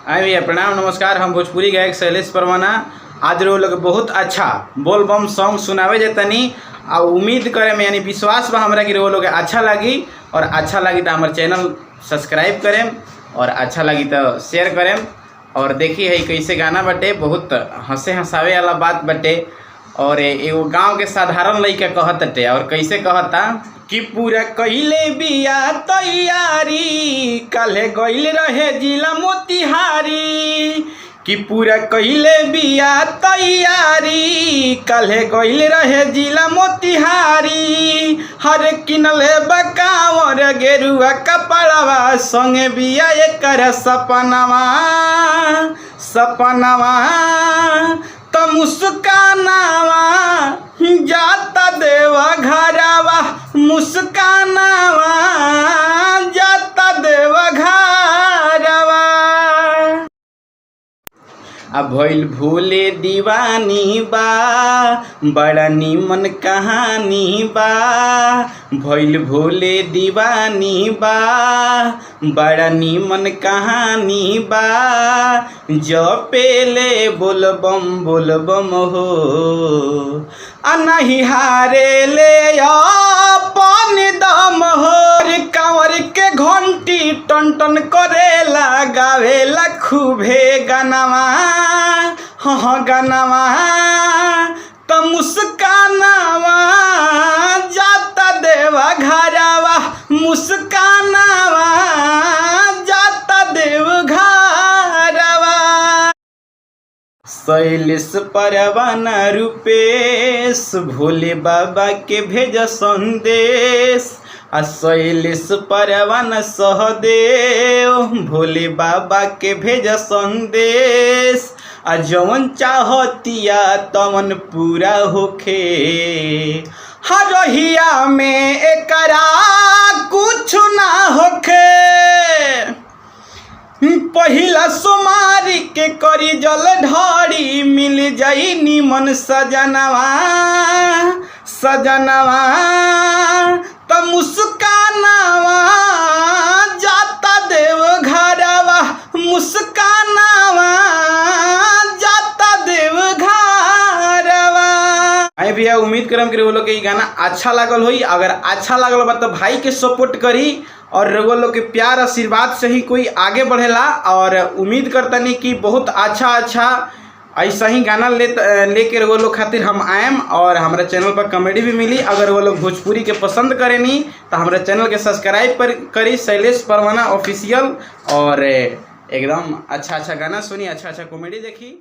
आए भैया प्रणाम नमस्कार। हम भोजपुरी गायक शैलेश परवाना आज रो लोग बहुत अच्छा बोल बम सॉन्ग सुनावे जतनी आ उम्मीद करे में यानी विश्वास बा हमरा कि रो लोग अच्छा लगी और अच्छा लगी तो हमारे चैनल सब्सक्राइब करें और अच्छा लगी तो शेयर करें। और देखी है कैसे गाना बटे बहुत हंसे हंसावे वाला बात बटे और एगो गांव के साधारण लड़का कहते और कैसे कहता कि पूरा कइले बिया तैयारी काले गइल रहे जिला मोतिहारी कि पूरा कइले बिया तैयारी काले गइल रहे जिला मोतिहारी हर किनले बकावर गेरुआ कपड़वा संगे बिया एकर सपनवा तो मुस्कानावा जाता देवा घरवा मुस्कानावा जाता देवा घरवा अब भइल भूले दीवानी बा बड़ा नीमन कहानी बा भइल भूले दीवानी बा बड़ा नीमन कहानी बा जो पेले बोल बम हो आ नहीं हारे ले अपन दम हो कांवर के घंटी टन टन करेला गावेला खूबे गानावा हाँ गानावा तो मुस्कानावा जाता देवा घरवा मुस्कानावा जाता देव घरवा शैलेश परवाना रूपेश भोले बाबा के भेज संदेश आ शैलेश परवाना सहदेव भोले बाबा के भेज संदेश आ जवन चाहतिया तवन पूरा होखे हरहिया में एकरा कुछ ना होखे पहिला सोमारी के करी जल ढारी मिल जाई निमन सजनवा तो मुस्कानावा जाता देव घरवा मुस्कानावा जाता देव घरवा। आई भैया उम्मीद करम कि वो लोग के गाना अच्छा लागल होई। अगर अच्छा लागल बा तो भाई के सपोर्ट करी और वो लोग के प्यार आशीर्वाद से ही कोई आगे बढ़ेला। और उम्मीद करतनी कि बहुत अच्छा ऐसा ही गाना लेकर वो लोग खातिर हम आएम और हमारे चैनल पर कॉमेडी भी मिली। अगर वो लोग भोजपुरी के पसंद करेनी तो हमारे चैनल के सब्सक्राइब करी शैलेश परवाना ऑफिशियल और एकदम अच्छा गाना सुनी अच्छा कॉमेडी देखी।